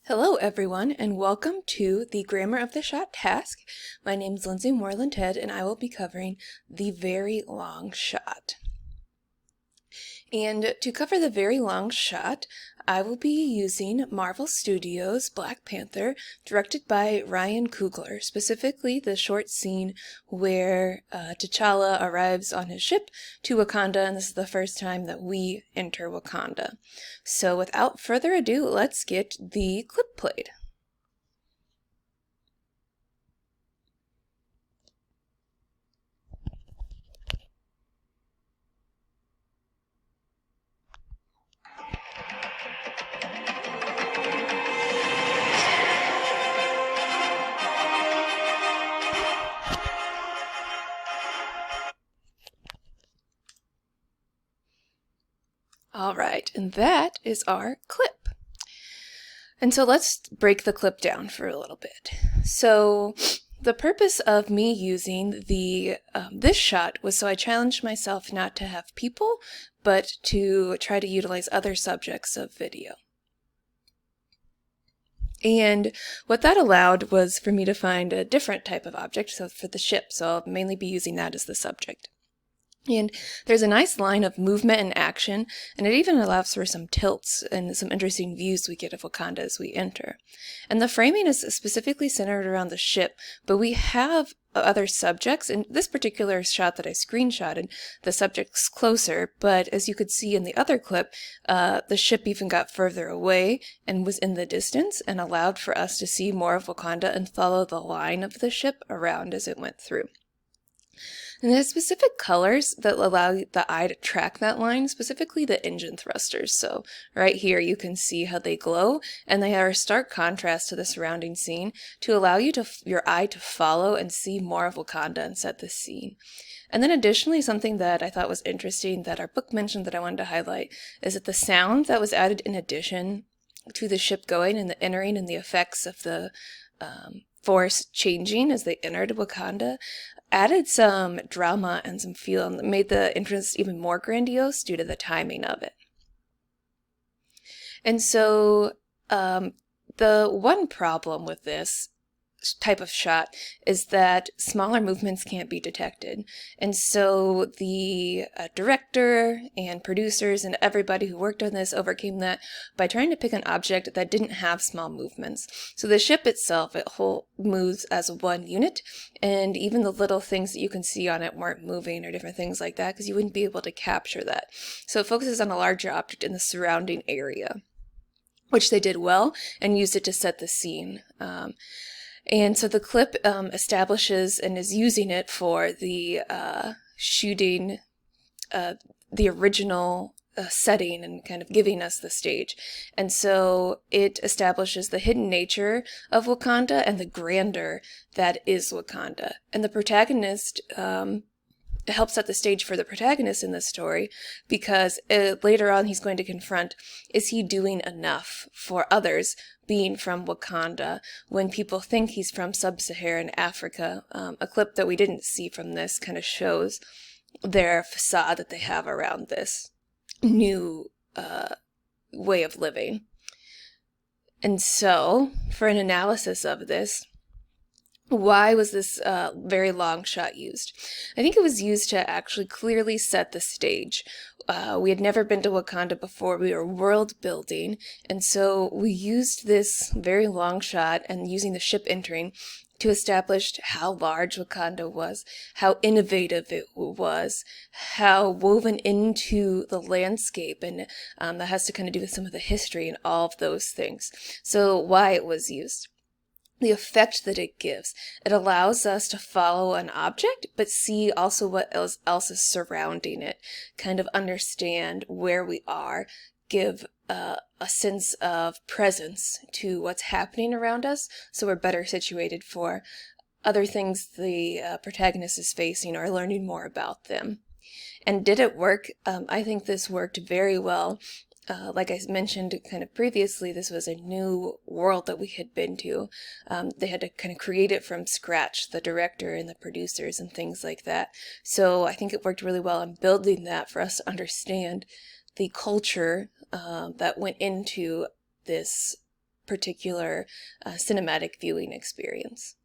Hello everyone, and welcome to the Grammar of the Shot task. My name is Lindsay Moreland Head, and I will be covering the very long shot. And to cover the very long shot, I will be using Marvel Studios' Black Panther, directed by Ryan Coogler, specifically the short scene where T'Challa arrives on his ship to Wakanda, and this is the first time that we enter Wakanda. So without further ado, let's get the clip played. All right, and that is our clip. And so let's break the clip down for a little bit. So the purpose of me using this shot was so I challenged myself not to have people, but to try to utilize other subjects of video. And what that allowed was for me to find a different type of object, so for the ship, so I'll mainly be using that as the subject. And there's a nice line of movement and action, and it even allows for some tilts and some interesting views we get of Wakanda as we enter. And the framing is specifically centered around the ship, but we have other subjects. In this particular shot that I screenshotted, the subject's closer, but as you could see in the other clip, the ship even got further away and was in the distance and allowed for us to see more of Wakanda and follow the line of the ship around as it went through. And there's specific colors that allow the eye to track that line, specifically the engine thrusters. So right here you can see how they glow, and they are a stark contrast to the surrounding scene to allow your eye to follow and see more of Wakanda and set the scene. And then additionally, something that I thought was interesting that our book mentioned that I wanted to highlight is that the sound that was added in addition to the ship going and the entering and the effects of the forest changing as they entered Wakanda added some drama and some feel and made the entrance even more grandiose due to the timing of it. And so the one problem with this type of shot is that smaller movements can't be detected. And so the director and producers and everybody who worked on this overcame that by trying to pick an object that didn't have small movements. So the ship itself, it whole moves as one unit, and even the little things that you can see on it weren't moving or different things like that because you wouldn't be able to capture that. So it focuses on a larger object in the surrounding area, which they did well and used it to set the scene. And so the clip establishes and is using it for the shooting the original setting and kind of giving us the stage. And so it establishes the hidden nature of Wakanda and the grandeur that is Wakanda. And the protagonist helps set the stage for the protagonist in this story because later on he's going to confront, is he doing enough for others being from Wakanda when people think he's from sub-Saharan Africa? A clip that we didn't see from this kind of shows their facade that they have around this new way of living. And so, for an analysis of this, why was this very long shot used? I think it was used to actually clearly set the stage. We had never been to Wakanda before. We were world building, and so we used this very long shot and using the ship entering to establish how large Wakanda was, how innovative it was, how woven into the landscape, and that has to kind of do with some of the history and all of those things. So why it was used. The effect that it gives. It allows us to follow an object, but see also what else is surrounding it, kind of understand where we are, give a sense of presence to what's happening around us, so we're better situated for other things the protagonist is facing or learning more about them. And did it work? I think this worked very well. Like I mentioned kind of previously, this was a new world that we had been to. They had to kind of create it from scratch, the director and the producers and things like that. So I think it worked really well in building that for us to understand the culture that went into this particular cinematic viewing experience.